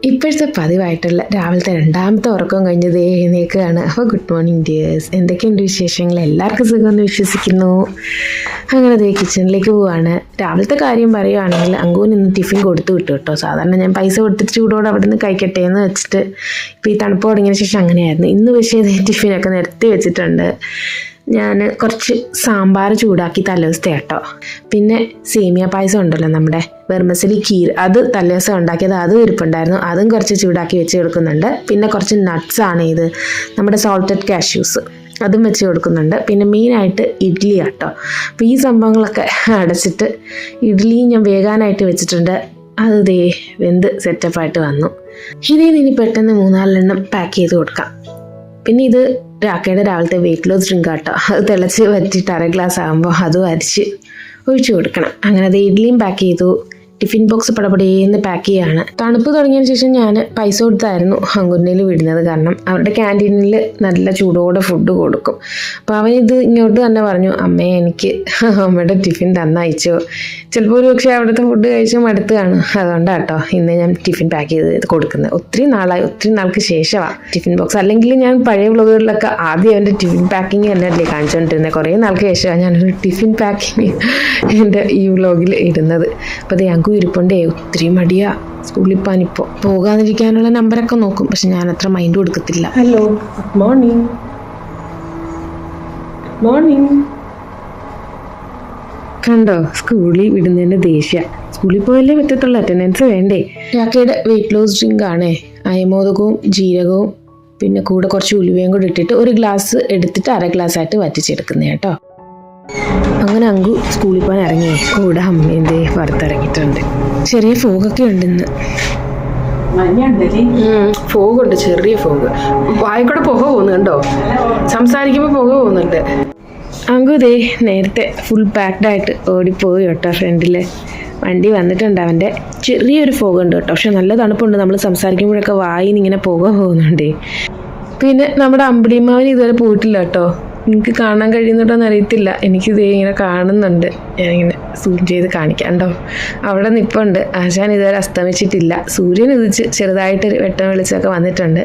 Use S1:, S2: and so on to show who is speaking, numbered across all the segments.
S1: ഇപ്പോഴത്തെ പതിവായിട്ടുള്ള രാവിലത്തെ രണ്ടാമത്തെ ഉറക്കം കഴിഞ്ഞത് എഴുന്നേൽക്കുകയാണ്. അപ്പോൾ ഗുഡ് മോർണിംഗ് ഡിയേഴ്സ്, എന്തൊക്കെയുണ്ട് വിശേഷങ്ങൾ? എല്ലാവർക്കും സുഖമെന്ന് വിശ്വസിക്കുന്നു. അങ്ങനെ ദേ കിച്ചണിലേക്ക് പോവാണ്. രാവിലത്തെ കാര്യം പറയുകയാണെങ്കിൽ അങ്കൂന് ഇന്ന് ടിഫിൻ കൊടുത്തു വിട്ടു കേട്ടോ. സാധാരണ ഞാൻ പൈസ കൊടുത്തിട്ട് ചൂടോടെ അവിടെ നിന്ന് കഴിക്കട്ടെ എന്ന് വെച്ചിട്ട് ഇപ്പോൾ ഈ തണുപ്പ് തുടങ്ങിയ ശേഷം അങ്ങനെയായിരുന്നു. ഇന്ന് പക്ഷേ ടിഫിനൊക്കെ നിരത്തി വെച്ചിട്ടുണ്ട്. ഞാൻ കുറച്ച് സാമ്പാർ ചൂടാക്കി തലേദിവസത്തെ കേട്ടോ. പിന്നെ സേമിയ പായസം ഉണ്ടല്ലോ, നമ്മുടെ വെർമസലി കീർ, അത് തലേദിവസം ഉണ്ടാക്കിയത്, അതും ഇരിപ്പുണ്ടായിരുന്നു. അതും കുറച്ച് ചൂടാക്കി വെച്ച് കൊടുക്കുന്നുണ്ട്. പിന്നെ കുറച്ച് നട്ട്സാണ് ഇത്, നമ്മുടെ സോൾട്ടഡ് കാഷ്യൂസ്, അതും വെച്ച് കൊടുക്കുന്നുണ്ട്. പിന്നെ മെയിനായിട്ട് ഇഡ്ഡലി കേട്ടോ. അപ്പോൾ ഈ സംഭവങ്ങളൊക്കെ അടച്ചിട്ട് ഇഡ്ഡലിയും ഞാൻ വേകാനായിട്ട് വെച്ചിട്ടുണ്ട്. അത് ദേ വെന്ത് സെറ്റപ്പായിട്ട് വന്നു. ഇതിൽ ഇനി പെട്ടെന്ന് 4-4 പാക്ക് ചെയ്ത് കൊടുക്കാം. പിന്നെ ഇത് രാക്കയുടെ രാവിലത്തെ വെയിറ്റ് ലോസ് ഡ്രിങ്ക് കേട്ടോ. അത് തിളച്ച് വറ്റിയിട്ട് 1/2 ഗ്ലാസ് ആകുമ്പോൾ അതും അരിച്ച് ഒഴിച്ചു കൊടുക്കണം. അങ്ങനെ അത് ഇഡ്ഡലിയും പാക്ക് ചെയ്തു. ടിഫിൻ ബോക്സ് പടപടേന്ന് പാക്ക് ചെയ്യാണ്. തണുപ്പ് തുടങ്ങിയതിന് ശേഷം ഞാൻ പൈസ കൊടുത്തായിരുന്നു ഹങ്കുന്നയിൽ വിടുന്നത്. കാരണം അവരുടെ ക്യാൻറ്റീനിൽ നല്ല ചൂടോടെ ഫുഡ് കൊടുക്കും. അപ്പോൾ അവൻ ഇത് ഇങ്ങോട്ട് തന്നെ പറഞ്ഞു, അമ്മേ എനിക്ക് അമ്മയുടെ ടിഫിൻ തന്നയച്ചോ. ചിലപ്പോൾ ഒരു പക്ഷേ അവിടുത്തെ ഫുഡ് കഴിച്ച് മടുത്ത് കാണും. അതുകൊണ്ടാണ് കേട്ടോ ഇന്ന് ഞാൻ ടിഫിൻ പാക്ക് ചെയ്ത് കൊടുക്കുന്നത്. ഒത്തിരി നാൾക്ക് ശേഷമാണ് ടിഫിൻ ബോക്സ്. അല്ലെങ്കിൽ ഞാൻ പഴയ വ്ളോഗുകളിലൊക്കെ ആദ്യം അവൻ്റെ ടിഫിൻ പാക്കിങ് തന്നെയല്ലേ കാണിച്ചുകൊണ്ടിരുന്നത്. കുറേ നാൾക്ക് ശേഷമാണ് ഞാനൊരു ടിഫിൻ പാക്കിങ് എൻ്റെ ഈ വ്ളോഗിൽ ഇടുന്നത്. അപ്പോൾ അത് ഞങ്ങൾക്ക് ഇരിപ്പുണ്ടേ, ഒത്തിരി മടിയാ സ്കൂളിൽ പോകാനിപ്പോൾ. പോകാതിരിക്കാനുള്ള നമ്പറൊക്കെ നോക്കും, പക്ഷെ ഞാൻ അത്ര മൈൻഡ് കൊടുക്കത്തില്ല. Hello, good morning. മോർണിംഗ്. കണ്ടോ, സ്കൂളിൽ വിടുന്നതിൻ്റെ ദേഷ്യ. സ്കൂളിൽ പോയല്ലേ പറ്റത്തുള്ള, അറ്റൻഡൻസ് വേണ്ടേ. രാക്കയുടെ വെയിറ്റ് ലോസ് ഡ്രിങ്ക് ആണേ. അയമോദകവും ജീരകവും പിന്നെ കൂടെ കുറച്ച് ഉലുവയും കൂടി ഇട്ടിട്ട് 1 ഗ്ലാസ് എടുത്തിട്ട് 1/2 ഗ്ലാസ് ആയിട്ട് വറ്റിച്ചെടുക്കുന്നത് കേട്ടോ. അങ്ങനെ അങ്കു സ്കൂളിൽ പോകാൻ ഇറങ്ങി. കൂടെ അമ്മേൻ്റെ പുറത്തിറങ്ങിയിട്ടുണ്ട്. ചെറിയ ഫോഗൊക്കെ ഉണ്ട് ഇന്ന്. ഫോഗുണ്ട്, ചെറിയ ഫോഗ്. വായിക്കൂടെ പുക പോകുന്നു കണ്ടോ, സംസാരിക്കുമ്പോൾ പുക പോകുന്നുണ്ട്. അങ്കു ദേ നേരത്തെ ഫുൾ പാക്ഡായിട്ട് ഓടിപ്പോയി കേട്ടോ. ഫ്രണ്ടിൽ വണ്ടി വന്നിട്ടുണ്ട്. അവൻ്റെ ചെറിയൊരു ഫോഗ് ഉണ്ട് കേട്ടോ, പക്ഷെ നല്ല തണുപ്പുണ്ട്. നമ്മൾ സംസാരിക്കുമ്പോഴൊക്കെ വായിന്ന് ഇങ്ങനെ പുക പോകുന്നുണ്ടേ. പിന്നെ നമ്മുടെ അമ്പിളിമാവൻ ഇതുവരെ പോയിട്ടില്ല കേട്ടോ. എനിക്ക് കാണാൻ കഴിയുന്നുണ്ടോയെന്ന് അറിയത്തില്ല. എനിക്കിത് ഇങ്ങനെ കാണുന്നുണ്ട്. ഞാനിങ്ങനെ സൂം ചെയ്ത് കാണിക്കാണ്ടോ. അവിടെ നിൽപ്പുണ്ട്. ആശാൻ ഇതുവരെ അസ്തമിച്ചിട്ടില്ല. സൂര്യൻ ഉദിച്ച് ചെറുതായിട്ടൊരു വെട്ടം വെളിച്ചമൊക്കെ വന്നിട്ടുണ്ട്.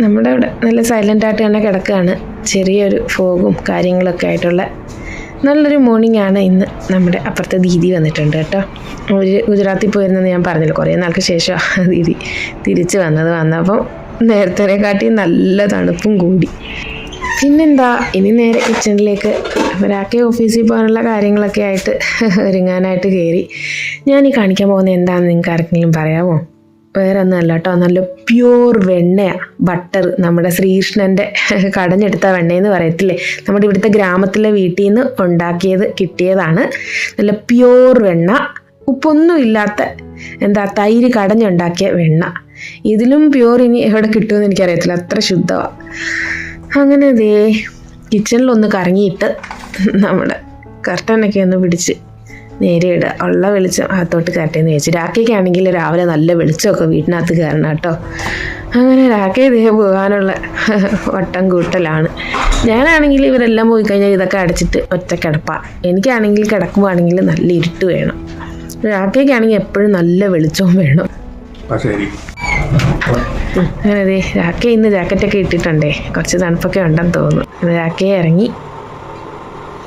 S1: നമ്മുടെ അവിടെ നല്ല സൈലൻ്റായിട്ട് തന്നെ കിടക്കുകയാണ്. ചെറിയൊരു ഫോഗും കാര്യങ്ങളൊക്കെ ആയിട്ടുള്ള നല്ലൊരു മോർണിംഗ് ആണ് ഇന്ന്. നമ്മുടെ അപ്പുറത്തെ ദീദി വന്നിട്ടുണ്ട് കേട്ടോ. ഒരു ഗുജറാത്തിൽ പോയിരുന്നെന്ന് ഞാൻ പറഞ്ഞില്ല. കുറേ നാൾക്ക് ശേഷം ദീദി തിരിച്ച് വന്നപ്പം നേരത്തേനെക്കാട്ടി നല്ല തണുപ്പും കൂടി. പിന്നെന്താ, ഇനി നേരെ കിച്ചണിലേക്ക് രാക്കെ ഓഫീസിൽ പോകാനുള്ള കാര്യങ്ങളൊക്കെ ആയിട്ട് ഒരുങ്ങാനായിട്ട് കയറി. ഞാൻ ഈ കാണിക്കാൻ പോകുന്നത് എന്താണെന്ന് നിങ്ങൾക്ക് ആർക്കെങ്കിലും പറയാമോ? വേറെ ഒന്നുമല്ല കേട്ടോ, നല്ല പ്യൂർ വെണ്ണയാണ്. ബട്ടർ, നമ്മുടെ ശ്രീകൃഷ്ണൻ്റെ കടഞ്ഞെടുത്ത വെണ്ണയെന്ന് പറയത്തില്ലേ, നമ്മുടെ ഇവിടുത്തെ ഗ്രാമത്തിലെ വീട്ടിൽ നിന്ന് ഉണ്ടാക്കിയത് കിട്ടിയതാണ്. നല്ല പ്യൂർ വെണ്ണ, ഉപ്പൊന്നും ഇല്ലാത്ത തൈര് കടഞ്ഞുണ്ടാക്കിയ വെണ്ണ. ഇതിലും പ്യൂർ ഇനി എവിടെ കിട്ടുമെന്ന് എനിക്കറിയത്തില്ല, അത്ര ശുദ്ധമാണ്. അങ്ങനെ ദേ കിച്ചണിലൊന്ന് കറങ്ങിയിട്ട് നമ്മുടെ കർട്ടനൊക്കെ ഒന്ന് പിടിച്ച് നേരെ ഇടുക. ഉള്ള വെളിച്ചം അകത്തോട്ട് കയറ്റേന്ന് വെച്ച്. രാക്കയ്ക്കാണെങ്കിൽ രാവിലെ നല്ല വെളിച്ചമൊക്കെ വീട്ടിനകത്ത് കയറണം കേട്ടോ. അങ്ങനെ രാക്കയെ ദേ പോകാനുള്ള വട്ടം കൂട്ടലാണ്. ഞാനാണെങ്കിൽ ഇവരെല്ലാം പോയി കഴിഞ്ഞാൽ ഇതൊക്കെ അടച്ചിട്ട് ഒറ്റ കിടപ്പാണ്. എനിക്കാണെങ്കിൽ കിടക്കുമ്പോഴാണെങ്കിൽ നല്ല ഇരുട്ട് വേണം. രാക്കയ്ക്കാണെങ്കിൽ എപ്പോഴും നല്ല വെളിച്ചവും വേണം. അങ്ങനെ ദേ രാക്ക ഇന്ന് ജാക്കറ്റൊക്കെ ഇട്ടിട്ടുണ്ടേ, കുറച്ച് തണുപ്പൊക്കെ ഉണ്ടെന്ന് തോന്നുന്നു. രാക്കയെ ഇറങ്ങി.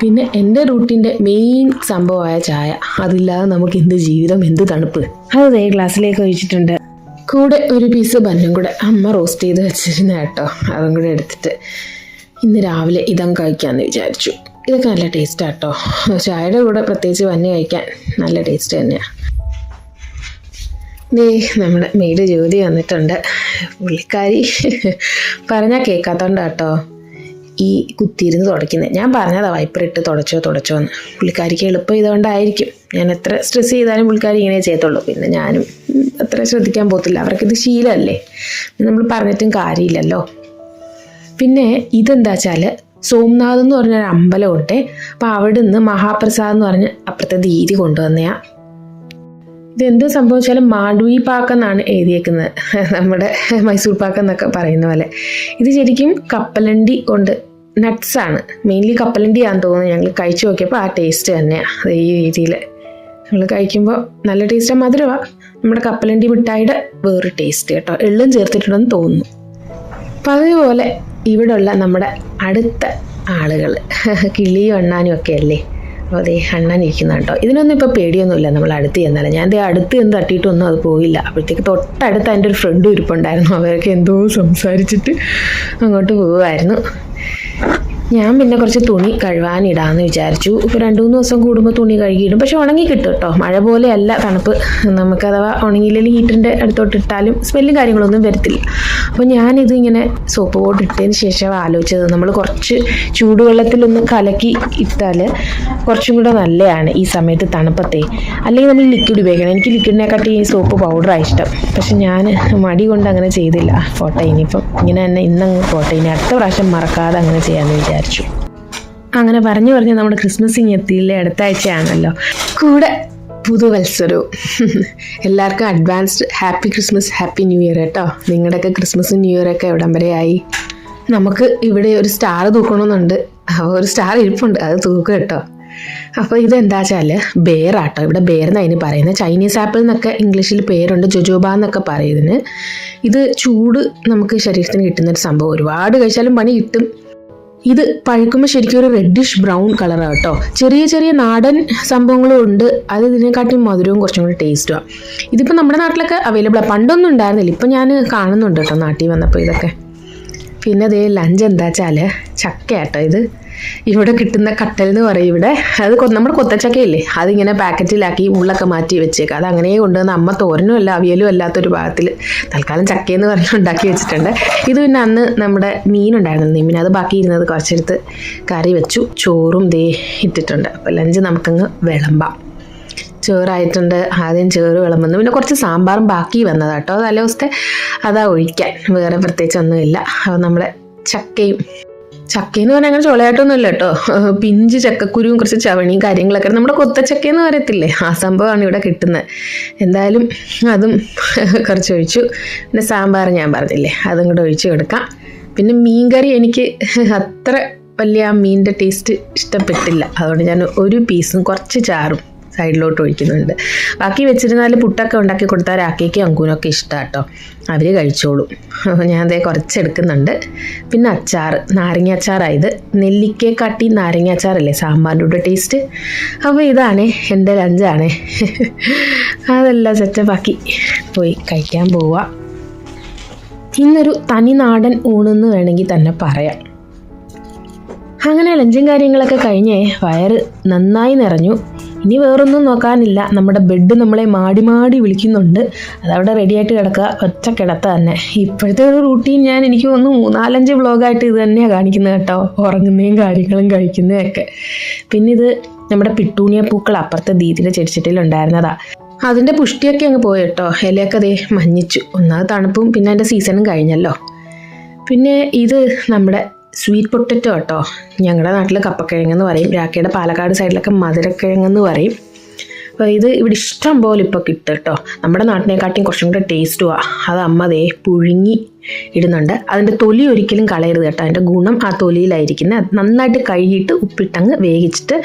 S1: പിന്നെ എൻ്റെ റൂട്ടിൻ്റെ മെയിൻ സംഭവമായ ചായ, അതില്ലാതെ നമുക്ക് എന്ത് ജീവിതം, എന്ത് തണുപ്പ്. അത് ദേ ഗ്ലാസ്സിലേക്ക് ഒഴിച്ചിട്ടുണ്ട്. കൂടെ ഒരു പീസ് ബന്നും കൂടെ അമ്മ റോസ്റ്റ് ചെയ്ത് വെച്ചിരുന്ന കേട്ടോ, അതും കൂടെ എടുത്തിട്ട് ഇന്ന് രാവിലെ ഇതങ്ങ് കഴിക്കാമെന്ന് വിചാരിച്ചു. ഇതൊക്കെ നല്ല ടേസ്റ്റാണ് കേട്ടോ. ചായയുടെ കൂടെ പ്രത്യേകിച്ച് ബന്ന് കഴിക്കാൻ നല്ല ടേസ്റ്റ് തന്നെയാണ്. ദേ നമ്മുടെ മെയ്ഡ് ജ്യോതി വന്നിട്ടുണ്ട്. പുള്ളിക്കാരി പറഞ്ഞാൽ കേൾക്കാത്തോണ്ട് കേട്ടോ ഈ കുത്തിയിരുന്ന് തുടയ്ക്കുന്നത്. ഞാൻ പറഞ്ഞതാ വൈപ്പറിട്ട് തുടച്ചോന്ന്. പുള്ളിക്കാരിക്ക് എളുപ്പം ഇതുകൊണ്ടായിരിക്കും. ഞാൻ എത്ര സ്ട്രെസ് ചെയ്താലും പുള്ളിക്കാരി ഇങ്ങനെ ചെയ്യത്തുള്ളൂ. പിന്നെ ഞാനും അത്ര ശ്രദ്ധിക്കാൻ പോകത്തില്ല. അവർക്കിത് ശീലമല്ലേ, നമ്മൾ പറഞ്ഞിട്ടും കാര്യമില്ലല്ലോ. പിന്നെ ഇതെന്താ വെച്ചാൽ സോംനാഥ് എന്ന് പറഞ്ഞൊരു അമ്പലമുണ്ട്. അപ്പോൾ അവിടെ നിന്ന് മഹാപ്രസാദ് എന്ന് പറഞ്ഞ് അപ്പുറത്തെ ദീദി കൊണ്ടുവന്നയാ. ഇതെന്ത് സംഭവിച്ചാൽ മാണ്ഡവി പാക്കെന്നാണ് എഴുതിയേക്കുന്നത്, നമ്മുടെ മൈസൂർ പാക്ക് എന്നൊക്കെ പറയുന്ന പോലെ. ഇത് ശരിക്കും കപ്പലണ്ടി കൊണ്ട് നട്ട്സാണ്, മെയിൻലി കപ്പലണ്ടിയാണെന്ന് തോന്നുന്നു. ഞങ്ങൾ കഴിച്ചു നോക്കിയപ്പോൾ ആ ടേസ്റ്റ് തന്നെയാണ്. ഈ രീതിയിൽ നമ്മൾ കഴിക്കുമ്പോൾ നല്ല ടേസ്റ്റാണ്, മധുരമാണ്. നമ്മുടെ കപ്പലണ്ടി മിഠായിയുടെ വേറൊരു ടേസ്റ്റ് കേട്ടോ, എള്ളും ചേർത്തിട്ടുണ്ടെന്ന് തോന്നുന്നു. അപ്പം അതേപോലെ ഇവിടെയുള്ള നമ്മുടെ അടുത്ത ആളുകൾ കിളിയും അണ്ണാനും ഒക്കെ അല്ലേ. അപ്പോൾ അതേ അണ്ണാൻ ഇരിക്കുന്ന കേട്ടോ. ഇതിനൊന്നും ഇപ്പോൾ പേടിയൊന്നുമില്ല നമ്മൾ അടുത്ത് ചെന്നാലേ. ഞാൻ അടുത്ത് ചെന്ന് തട്ടിയിട്ടൊന്നും അത് പോയില്ല. അപ്പോഴത്തേക്ക് തൊട്ടടുത്ത് എൻ്റെ ഒരു ഫ്രണ്ടും ഇരിപ്പുണ്ടായിരുന്നു. അവരൊക്കെ എന്തോ സംസാരിച്ചിട്ട് അങ്ങോട്ട് പോവുമായിരുന്നു. ഞാൻ പിന്നെ കുറച്ച് തുണി കഴുകാനിടാമെന്ന് വിചാരിച്ചു. ഇപ്പോൾ 2-3 ദിവസം കൂടുമ്പോൾ തുണി കഴുകിയിടും. പക്ഷെ ഉണങ്ങി കിട്ടും കേട്ടോ, മഴ പോലെയല്ല തണുപ്പ്. നമുക്ക് അഥവാ ഉണങ്ങിയില്ലെങ്കിൽ ഹീറ്ററിൻ്റെ അടുത്തോട്ട് ഇട്ടാലും സ്മെല്ലും കാര്യങ്ങളൊന്നും വരത്തില്ല. അപ്പോൾ ഞാനിത് ഇങ്ങനെ സോപ്പ് ബോട്ട് ഇട്ടതിന് ശേഷം ആലോചിച്ചത് നമ്മൾ കുറച്ച് ചൂടുവെള്ളത്തിലൊന്ന് കലക്കി ഇട്ടാൽ കുറച്ചും കൂടെ നല്ലതാണ് ഈ സമയത്ത് തണുപ്പത്തെ. അല്ലെങ്കിൽ നമ്മൾ ലിക്വിഡ് ഉപയോഗിക്കണം. എനിക്ക് ലിക്വിഡിനെക്കാട്ടി ഈ സോപ്പ് പൗഡറാണ് ഇഷ്ടം. പക്ഷെ ഞാൻ മടി കൊണ്ട് അങ്ങനെ ചെയ്തില്ല. പോട്ടെ, ഇനിയിപ്പം ഇങ്ങനെ തന്നെ ഇന്നങ്ങ് പോട്ടെ, ഇനി അടുത്ത പ്രാവശ്യം മറക്കാതെ അങ്ങനെ ചെയ്യാമെന്ന് വിചാരിച്ചു. അങ്ങനെ പറഞ്ഞു നമ്മുടെ ക്രിസ്മസ് എത്തിയില്ലേ, അടുത്ത ആഴ്ചയാണല്ലോ. കൂടെ പുതുവത്സരവും. എല്ലാവർക്കും advanced happy Christmas, happy new year കേട്ടോ. നിങ്ങളുടെയൊക്കെ ക്രിസ്മസും ന്യൂ ഇയറൊക്കെ എവിടം വരെ ആയി? നമുക്ക് ഇവിടെ ഒരു സ്റ്റാർ തൂക്കണമെന്നുണ്ട്. അപ്പോൾ ഒരു സ്റ്റാർ ഇരിപ്പുണ്ട്, അത് തൂക്കുക കേട്ടോ. അപ്പോൾ ഇതെന്താ വെച്ചാൽ ബേറാട്ടോ. ഇവിടെ ബേർന്ന് അതിന് പറയുന്നത്. ചൈനീസ് ആപ്പിൾ എന്നൊക്കെ ഇംഗ്ലീഷിൽ പേരുണ്ട്, ജൊജോബ എന്നൊക്കെ പറയുന്നതിന്. ഇത് ചൂട് നമുക്ക് ശരീരത്തിന് കിട്ടുന്നൊരു സംഭവം. ഒരുപാട് കഴിച്ചാലും പണി കിട്ടും. ഇത് പഴുക്കുമ്പോൾ ശരിക്കും ഒരു റെഡിഷ് ബ്രൗൺ കളറാണ് കേട്ടോ. ചെറിയ ചെറിയ നാടൻ സംഭവങ്ങളും ഉണ്ട്, അത് ഇതിനെക്കാട്ടിയും മധുരവും കുറച്ചും കൂടി ടേസ്റ്റുമാണ്. ഇതിപ്പോൾ നമ്മുടെ നാട്ടിലൊക്കെ അവൈലബിളാണ്. പണ്ടൊന്നും ഉണ്ടായിരുന്നില്ല, ഇപ്പം ഞാൻ കാണുന്നുണ്ട് കേട്ടോ നാട്ടിൽ വന്നപ്പോൾ ഇതൊക്കെ. പിന്നെ അതേ ലഞ്ച് എന്താ വെച്ചാൽ ചക്കയാട്ടോ. ഇത് ഇവിടെ കിട്ടുന്ന കട്ടൽ എന്ന് പറയും ഇവിടെ. അത് നമ്മുടെ കൊത്തച്ചക്കയില്ലേ, അതിങ്ങനെ പാക്കറ്റിലാക്കി ഉള്ളൊക്കെ മാറ്റി വെച്ചേക്കാം. അത് അങ്ങനെ കൊണ്ടുവന്ന് അമ്മ തോരനും അല്ല അവിയലും അല്ലാത്തൊരു ഭാഗത്തിൽ തൽക്കാലം ചക്കയെന്ന് പറഞ്ഞ് ഉണ്ടാക്കി വെച്ചിട്ടുണ്ട്. ഇത് പിന്നെ അന്ന് നമ്മുടെ മീനുണ്ടായിരുന്നു, പിന്നെ അത് ബാക്കി ഇരുന്നത് കുറച്ചെടുത്ത് കറി വെച്ചു. ചോറും ദേ ഇട്ടിട്ടുണ്ട്. അപ്പോൾ ലഞ്ച് നമുക്കങ്ങ് വിളമ്പാം. ചോറായിട്ടുണ്ട്. ആദ്യം ചോറ് വിളമ്പുന്നു, പിന്നെ കുറച്ച് സാമ്പാറും ബാക്കി വന്നതാട്ടോ. തലേ ദിവസത്തെ അതാ ഒഴിക്കാൻ, വേറെ പ്രത്യേകിച്ച് ഒന്നുമില്ല. അപ്പോൾ നമ്മുടെ ചക്കയെന്ന് പറഞ്ഞാൽ അങ്ങനെ ചുളയായിട്ടൊന്നുമില്ല കേട്ടോ. പിഞ്ച് ചക്കക്കുരുവും കുറച്ച് ചവണിയും കാര്യങ്ങളൊക്കെ നമ്മുടെ കൊത്തച്ചക്കയെന്ന് പറയത്തില്ലേ, ആ സംഭവമാണ് ഇവിടെ കിട്ടുന്നത്. എന്തായാലും അതും കുറച്ച് ഒഴിച്ചു. പിന്നെ സാമ്പാർ ഞാൻ പറഞ്ഞില്ലേ, അതും കൂടെ ഒഴിച്ച് കൊടുക്കാം. പിന്നെ മീൻകറി എനിക്ക് അത്ര വലിയ ആ മീനിൻ്റെ ടേസ്റ്റ് ഇഷ്ടപ്പെട്ടില്ല. അതുകൊണ്ട് ഞാൻ ഒരു പീസും കുറച്ച് ചാറും സൈഡിലോട്ട് ഒഴിക്കുന്നുണ്ട്. ബാക്കി വെച്ചിരുന്നാൽ പുട്ടൊക്കെ ഉണ്ടാക്കി കൊടുത്താൽ രാക്കേക്ക് അങ്കൂനൊക്കെ ഇഷ്ടമാണ് കേട്ടോ, അവർ കഴിച്ചോളും. ഞാൻ അതേ കുറച്ചെടുക്കുന്നുണ്ട്. പിന്നെ അച്ചാർ, നാരങ്ങ അച്ചാറായത്. നെല്ലിക്കയെക്കാട്ടി നാരങ്ങ അച്ചാറല്ലേ സാമ്പാറിൻ്റെ കൂടെ ടേസ്റ്റ്. അപ്പോൾ ഇതാണ് എൻ്റെ ലഞ്ചാണ്. അതെല്ലാം സെറ്റപ്പാക്കി പോയി കഴിക്കാൻ പോവുക. ഇന്നൊരു തനി നാടൻ ഊണെന്ന് വേണമെങ്കിൽ തന്നെ പറയാം. അങ്ങനെ ലഞ്ചും കാര്യങ്ങളൊക്കെ കഴിഞ്ഞ് വയറ് നന്നായി നിറഞ്ഞു. ഇനി വേറൊന്നും നോക്കാനില്ല. നമ്മുടെ ബെഡ് നമ്മളെ മാടി മാടി വിളിക്കുന്നുണ്ട്. അതവിടെ റെഡിയായിട്ട് കിടക്കുക, ഒറ്റ കിടത്ത തന്നെ. ഇപ്പോഴത്തെ ഒരു റൂട്ടീൻ എനിക്ക് തോന്നുന്നു 3-4 വ്ളോഗായിട്ട് ഇത് തന്നെയാണ് കാണിക്കുന്നത് കേട്ടോ, ഉറങ്ങുന്നതും കാര്യങ്ങളും കഴിക്കുന്നതൊക്കെ. പിന്നെ ഇത് നമ്മുടെ പിട്ടൂണിയ പൂക്കൾ അപ്പുറത്തെ ദീദിയുടെ ചെടിച്ചട്ടിയിലുണ്ടായിരുന്നതാ. അതിൻ്റെ പുഷ്ടിയൊക്കെ അങ്ങ് പോയി കേട്ടോ. ഇലയൊക്കെ അതേ മഞ്ഞിച്ചു. ഒന്നാമത് തണുപ്പും പിന്നെ അതിൻ്റെ സീസണും കഴിഞ്ഞല്ലോ. പിന്നെ ഇത് നമ്മുടെ സ്വീറ്റ് പൊട്ടറ്റോ കേട്ടോ. ഞങ്ങളുടെ നാട്ടിൽ കപ്പക്കിഴങ്ങെന്ന് പറയും, രാക്കയുടെ പാലക്കാട് സൈഡിലൊക്കെ മധുരക്കിഴങ്ങെന്ന് പറയും. അപ്പോൾ ഇത് ഇവിടെ ഇഷ്ടം പോലെ ഇപ്പോൾ കിട്ടും കേട്ടോ. നമ്മുടെ നാട്ടിനെക്കാട്ടിയും കുറച്ചും കൂടെ ടേസ്റ്റുമാണ്. അത് അമ്മ ദേ പുഴുങ്ങി ഇടുന്നുണ്ട്. അതിൻ്റെ തൊലി ഒരിക്കലും കളയരുത് കേട്ടോ, അതിൻ്റെ ഗുണം ആ തൊലിയിലായിരിക്കുന്നത്. അത് നന്നായിട്ട് കഴുകിയിട്ട് ഉപ്പിട്ടങ്ങ് വേവിച്ചിട്ട്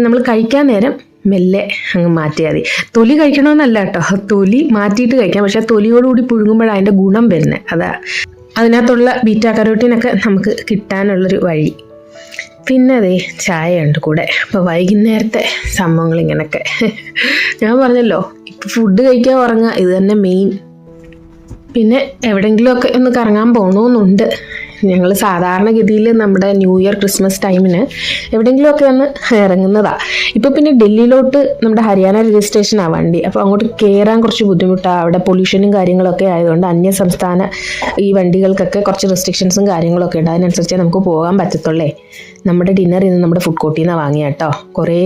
S1: നമ്മൾ കഴിക്കാൻ നേരം മെല്ലെ അങ്ങ് മാറ്റിയാൽ മതി. തൊലി കഴിക്കണമെന്നല്ല കേട്ടോ, തൊലി മാറ്റിയിട്ട് കഴിക്കാം. പക്ഷേ തൊലിയോടുകൂടി പുഴുങ്ങുമ്പോഴാണ് അതിൻ്റെ ഗുണം വരുന്നത്. അതാ അതിനകത്തുള്ള ബീറ്റാ കരോട്ടീനൊക്കെ നമുക്ക് കിട്ടാനുള്ളൊരു വഴി. പിന്നെ അതേ ചായ ഉണ്ട് കൂടെ. അപ്പോൾ വൈകുന്നേരത്തെ സംഭവങ്ങൾ ഇങ്ങനെയൊക്കെ. ഞാൻ പറഞ്ഞല്ലോ, ഇപ്പോൾ ഫുഡ് കഴിക്കാൻ ഉറങ്ങുക ഇത് തന്നെ മെയിൻ. പിന്നെ എവിടെയെങ്കിലുമൊക്കെ ഒന്ന് കറങ്ങാൻ പോകണമെന്നുണ്ട്. ഞങ്ങൾ സാധാരണഗതിയിൽ നമ്മുടെ ന്യൂ ഇയർ ക്രിസ്മസ് ടൈമിന് എവിടെയെങ്കിലുമൊക്കെ ഒന്ന് ഇറങ്ങുന്നതാണ്. ഇപ്പോൾ പിന്നെ ഡൽഹിയിലോട്ട് നമ്മുടെ ഹരിയാന രജിസ്ട്രേഷനാണ് വണ്ടി. അപ്പോൾ അങ്ങോട്ട് കയറാൻ കുറച്ച് ബുദ്ധിമുട്ടാണ്. അവിടെ പൊല്യൂഷനും കാര്യങ്ങളൊക്കെ ആയതുകൊണ്ട് അന്യ സംസ്ഥാന ഈ വണ്ടികൾക്കൊക്കെ കുറച്ച് റെസ്ട്രിക്ഷൻസും കാര്യങ്ങളൊക്കെ ഉണ്ട്. അതിനനുസരിച്ചേ നമുക്ക് പോകാൻ പറ്റത്തുള്ളേ. നമ്മുടെ ഡിന്നർ ഇന്ന് നമ്മുടെ ഫുഡ് കോർട്ടിൽ നിന്നാണ് വാങ്ങിയ കേട്ടോ. കുറേ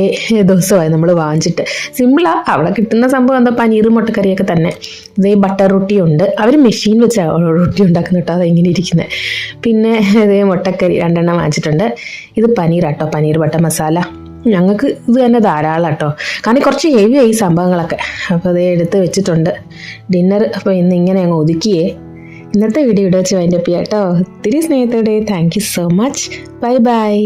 S1: ദിവസമായി നമ്മൾ വാങ്ങിച്ചിട്ട്. സിമ്പിളാണ്, അവിടെ കിട്ടുന്ന സംഭവം എന്താ പനീറും മുട്ടക്കറിയൊക്കെ തന്നെ. ഇതേ ബട്ടർ റൊട്ടി ഉണ്ട്, അവർ മെഷീൻ വെച്ചാണ് റൊട്ടി ഉണ്ടാക്കുന്നത് കേട്ടോ, അതെങ്ങനെ ഇരിക്കുന്നത്. പിന്നെ ഇതേ മുട്ടക്കറി 2 എണ്ണം വാങ്ങിച്ചിട്ടുണ്ട്. ഇത് പനീറാട്ടോ, പനീർ ബട്ടർ മസാല. ഞങ്ങൾക്ക് ഇത് തന്നെ ധാരാളം കേട്ടോ, കാരണം കുറച്ച് ഹെവിയായി ഈ സംഭവങ്ങളൊക്കെ. അപ്പോൾ അതേ എടുത്ത് വെച്ചിട്ടുണ്ട് ഡിന്നർ. അപ്പോൾ ഇന്ന് ഇങ്ങനെ അങ്ങ് ഒതുക്കിയേ. ഇന്നത്തെ വീഡിയോ ഇവിടെ വെച്ച് വൈൻഡപ്പ് ചെയ്യാം കേട്ടോ. ഒത്തിരി സ്നേഹത്തോടെ thank you so much. Bye bye.